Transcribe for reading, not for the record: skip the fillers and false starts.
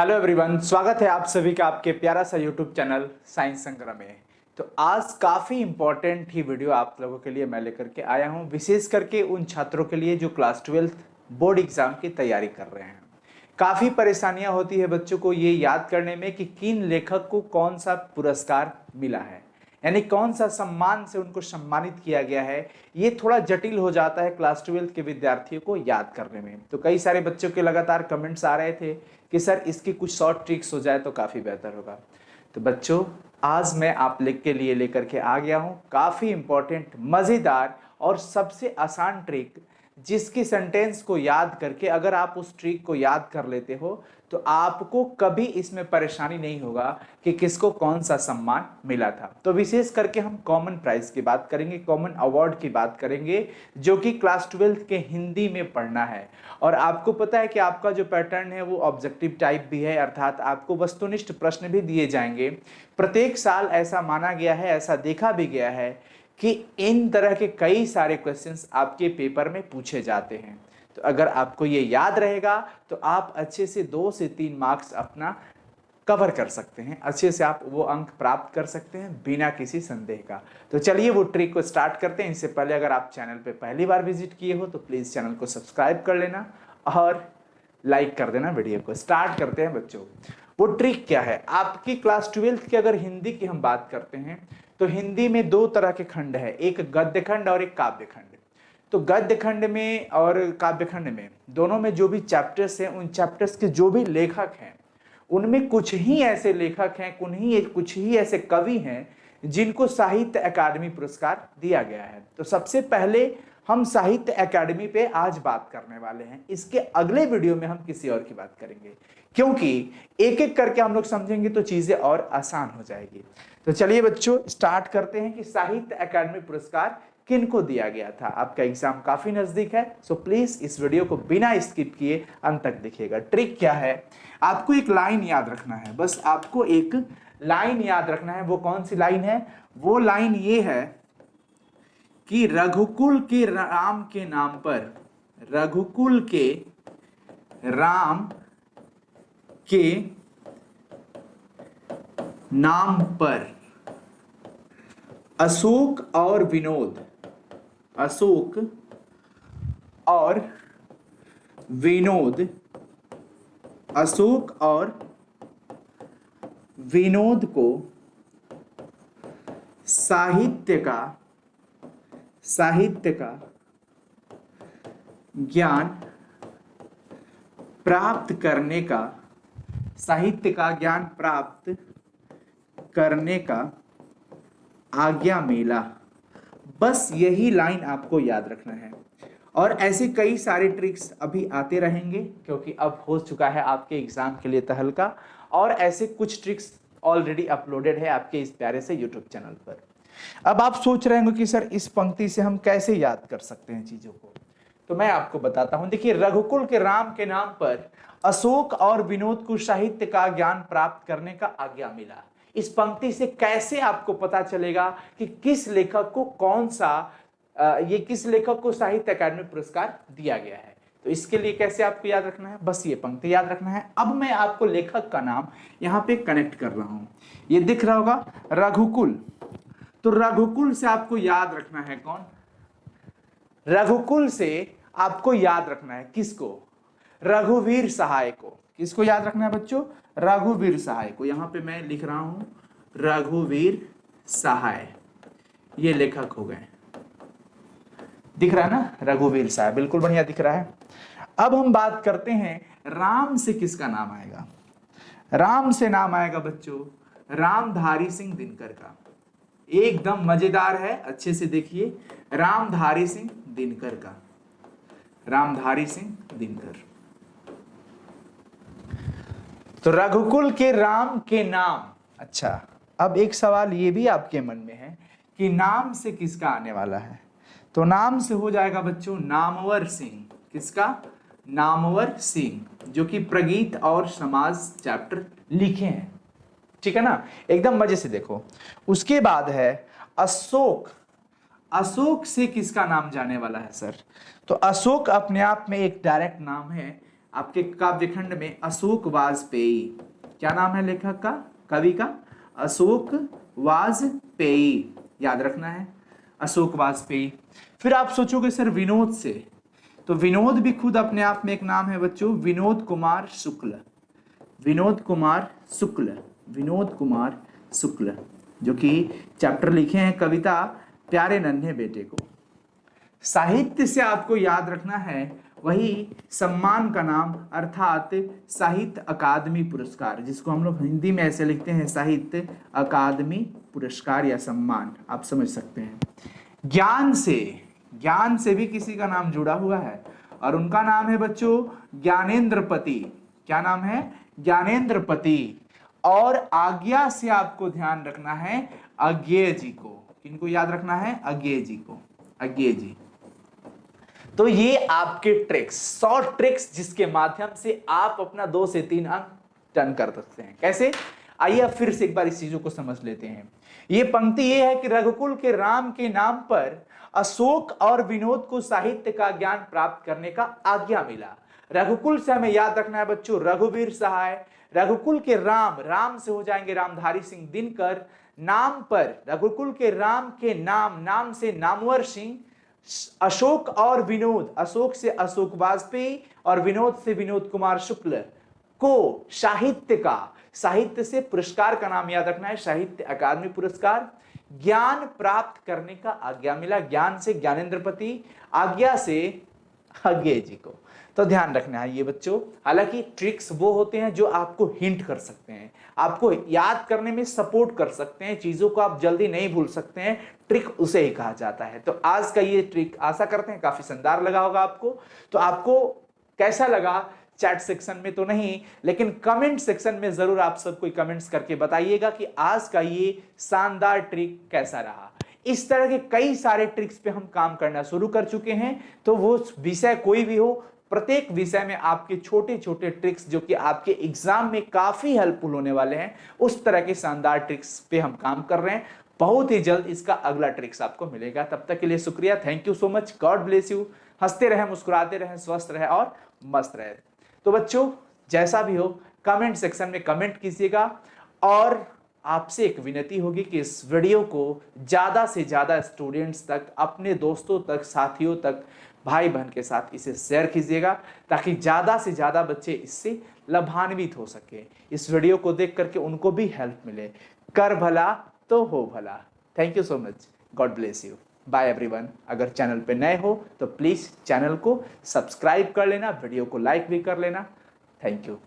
Hello everyone, स्वागत है आप सभी का आपके प्यारा सा यूट्यूब चैनल साइंस संग्रह में। तो आज काफ़ी इंपॉर्टेंट ही वीडियो आप लोगों के लिए मैं लेकर के आया हूं, विशेष करके उन छात्रों के लिए जो क्लास 12 बोर्ड एग्जाम की तैयारी कर रहे हैं। काफ़ी परेशानियां होती है बच्चों को ये याद करने में कि किन लेखक को कौन सा पुरस्कार मिला है, यानी कौन सा सम्मान से उनको सम्मानित किया गया है। ये थोड़ा जटिल हो जाता है क्लास 12 के विद्यार्थियों को याद करने में। तो कई सारे बच्चों के लगातार कमेंट्स आ रहे थे कि सर इसकी कुछ शॉर्ट ट्रिक्स हो जाए तो काफ़ी बेहतर होगा। तो बच्चों, आज मैं आप के लिए लेकर के आ गया हूँ काफ़ी इंपॉर्टेंट, मज़ेदार और सबसे आसान ट्रिक, जिसकी सेंटेंस को याद करके अगर आप उस ट्रिक को याद कर लेते हो तो आपको कभी इसमें परेशानी नहीं होगा कि किसको कौन सा सम्मान मिला था। तो विशेष करके हम कॉमन प्राइज की बात करेंगे, कॉमन अवार्ड की बात करेंगे, जो कि क्लास 12 के हिंदी में पढ़ना है। और आपको पता है कि आपका जो पैटर्न है वो ऑब्जेक्टिव टाइप भी है, अर्थात आपको वस्तुनिष्ठ प्रश्न भी दिए जाएंगे। प्रत्येक साल ऐसा माना गया है, ऐसा देखा भी गया है कि इन तरह के कई सारे क्वेश्चंस आपके पेपर में पूछे जाते हैं। तो अगर आपको ये याद रहेगा तो आप अच्छे से 2 से 3 मार्क्स अपना कवर कर सकते हैं, अच्छे से आप वो अंक प्राप्त कर सकते हैं बिना किसी संदेह का। तो चलिए वो ट्रिक को स्टार्ट करते हैं। इससे पहले अगर आप चैनल पे पहली बार विजिट किए हो तो प्लीज़ चैनल को सब्सक्राइब कर लेना और लाइक कर देना वीडियो को। स्टार्ट करते हैं बच्चों। वो ट्रिक क्या है, आपकी क्लास 12 की अगर हिंदी की हम बात करते हैं तो हिंदी में 2 तरह के खंड है, एक गद्य खंड और एक काव्य खंड। तो गद्य खंड में और काव्य खंड में दोनों में जो भी चैप्टर्स हैं, उन चैप्टर्स के जो भी लेखक हैं उनमें कुछ ही ऐसे लेखक हैं, कुछ ही ऐसे कवि हैं जिनको साहित्य अकादमी पुरस्कार दिया गया है। तो सबसे पहले हम साहित्य अकादमी पे आज बात करने वाले हैं। इसके अगले वीडियो में हम किसी और की बात करेंगे, क्योंकि एक एक करके हम लोग समझेंगे तो चीजें और आसान हो जाएगी। तो चलिए बच्चों, स्टार्ट करते हैं कि साहित्य अकादमी पुरस्कार किनको दिया गया था। आपका एग्जाम काफी नजदीक है, सो प्लीज इस वीडियो को बिना स्किप किए अंत तक देखिएगा। ट्रिक क्या है, आपको एक लाइन याद रखना है, बस आपको एक लाइन याद रखना है। वो कौन सी लाइन है? वो लाइन ये है कि रघुकुल के राम के नाम पर, रघुकुल के राम के नाम पर अशोक और विनोद, अशोक और विनोद, अशोक और विनोद को साहित्य का ज्ञान प्राप्त करने का, साहित्य का ज्ञान प्राप्त करने का आज्ञा मिला। बस यही लाइन आपको याद रखना है। और ऐसे कई सारे ट्रिक्स अभी आते रहेंगे, क्योंकि अब हो चुका है आपके एग्जाम के लिए तहलका, और ऐसे कुछ ट्रिक्स ऑलरेडी अपलोडेड है आपके इस प्यारे से यूट्यूब चैनल पर। अब आप सोच रहे होंगे कि सर इस पंक्ति से हम कैसे याद कर सकते हैं चीजों को, तो मैं आपको बताता हूं। देखिए, रघुकुल के राम के नाम पर अशोक और विनोद को साहित्य का ज्ञान प्राप्त करने का आज्ञा मिला। इस पंक्ति से कैसे आपको पता चलेगा कि किस लेखक को कौन सा किस लेखक को साहित्य अकादमी पुरस्कार दिया गया है? तो इसके लिए कैसे आपको याद रखना है, बस ये पंक्ति याद रखना है। अब मैं आपको लेखक का नाम यहाँ पे कनेक्ट कर रहा हूं, ये दिख रहा होगा रघुकुल। तो रघुकुल से आपको याद रखना है कौन? रघुकुल से आपको याद रखना है किसको? रघुवीर सहाय को। किसको याद रखना है बच्चों? रघुवीर सहाय को। यहां पे मैं लिख रहा हूं रघुवीर सहाय, ये लेखक हो गए। दिख रहा है ना, रघुवीर सहाय, बिल्कुल बढ़िया दिख रहा है। अब हम बात करते हैं राम से किसका नाम आएगा। राम से नाम आएगा बच्चों रामधारी सिंह दिनकर का। एकदम मजेदार है, अच्छे से देखिए, रामधारी सिंह दिनकर का, रामधारी सिंह दिनकर। तो रघुकुल के राम के नाम। अच्छा, अब एक सवाल ये भी आपके मन में है कि नाम से किसका आने वाला है? तो नाम से हो जाएगा बच्चों नामवर सिंह। किसका? नामवर सिंह, जो कि प्रगीत और समाज चैप्टर लिखे हैं। ठीक है ना, एकदम मजे से देखो। उसके बाद है अशोक। अशोक से किसका नाम जाने वाला है सर? तो अशोक अपने आप में एक डायरेक्ट नाम है, आपके काव्य खंड में अशोक वाजपेयी, क्या नाम है लेखक का, कवि का, अशोक वाजपेयी, याद रखना है, अशोक वाजपेयी। फिर आप सोचोगे सर विनोद से, तो विनोद भी खुद अपने आप में एक नाम है बच्चों, विनोद कुमार शुक्ल, विनोद कुमार शुक्ल, विनोद कुमार शुक्ल, जो कि चैप्टर लिखे हैं कविता प्यारे नन्हे बेटे को। साहित्य से आपको याद रखना है वही सम्मान का नाम, अर्थात साहित्य अकादमी पुरस्कार, जिसको हम लोग हिंदी में ऐसे लिखते हैं साहित्य अकादमी पुरस्कार या सम्मान, आप समझ सकते हैं। ज्ञान से भी किसी का नाम जुड़ा हुआ है और उनका नाम है बच्चों ज्ञानेंद्रपति, क्या नाम है, ज्ञानेंद्रपति। और आज्ञा से आपको ध्यान रखना है अज्ञेय जी को, किनको याद रखना है, अज्ञेय जी को, अज्ञेय जी। तो ये आपके ट्रिक्स, शॉर्ट ट्रिक्स जिसके माध्यम से आप अपना 2 से 3 अंक टर्न कर सकते हैं। कैसे, आइए अब फिर से एक बार इस चीजों को समझ लेते हैं। ये पंक्ति ये है कि रघुकुल के राम के नाम पर अशोक और विनोद को साहित्य का ज्ञान प्राप्त करने का आज्ञा मिला। रघुकुल से हमें याद रखना है बच्चों रघुवीर सहाय, रघुकुल के राम, राम से हो जाएंगे रामधारी सिंह दिनकर, नाम पर रघुकुल के राम के नाम, नाम से नामवर सिंह, अशोक और विनोद, अशोक से अशोक वाजपेयी और विनोद से विनोद कुमार शुक्ल को साहित्य का, साहित्य से पुरस्कार का नाम याद रखना है साहित्य अकादमी पुरस्कार, ज्ञान प्राप्त करने का आज्ञा मिला, ज्ञान से ज्ञानेंद्रपति, आज्ञा से अज्ञेय जी को। तो ध्यान रखना है ये बच्चों। हालांकि ट्रिक्स वो होते हैं जो आपको हिंट कर सकते हैं, आपको याद करने में सपोर्ट कर सकते हैं, चीजों को आप जल्दी नहीं भूल सकते हैं, ट्रिक उसे ही कहा जाता है। तो आज का ये ट्रिक आशा करते हैं काफी शानदार लगा होगा आपको। तो आपको कैसा लगा, चैट सेक्शन में तो नहीं लेकिन कमेंट सेक्शन में जरूर आप सब कोई कमेंट्स करके बताइएगा कि आज का ये शानदार ट्रिक कैसा रहा। इस तरह के कई सारे ट्रिक्स पे हम काम करना शुरू कर चुके हैं, तो वो विषय कोई भी हो, प्रत्येक विषय में आपके छोटे छोटे ट्रिक्स जो कि आपके एग्जाम में काफी हेल्पफुल होने वाले हैं, उस तरह के शानदार ट्रिक्स पे हम काम कर रहे हैं। बहुत ही जल्द इसका अगला ट्रिक्स आपको मिलेगा। तब तक के लिए शुक्रिया, thank you so much, god bless you. हंसते रहें, मुस्कुराते रहें, स्वस्थ रहें और मस्त रहें। तो बच्चों जैसा भी हो कमेंट सेक्शन में कमेंट कीजिएगा और आपसे एक विनती होगी कि इस वीडियो को ज़्यादा से ज़्यादा स्टूडेंट्स तक, अपने दोस्तों तक, साथियों तक, भाई बहन के साथ इसे शेयर कीजिएगा ताकि ज़्यादा से ज़्यादा बच्चे इससे लाभान्वित हो सके, इस वीडियो को देख करके उनको भी हेल्प मिले। कर भला तो हो भला। Thank you so much, god bless you, bye everyone. अगर चैनल पे नए हो तो प्लीज़ चैनल को सब्सक्राइब कर लेना, वीडियो को लाइक भी कर लेना। Thank you.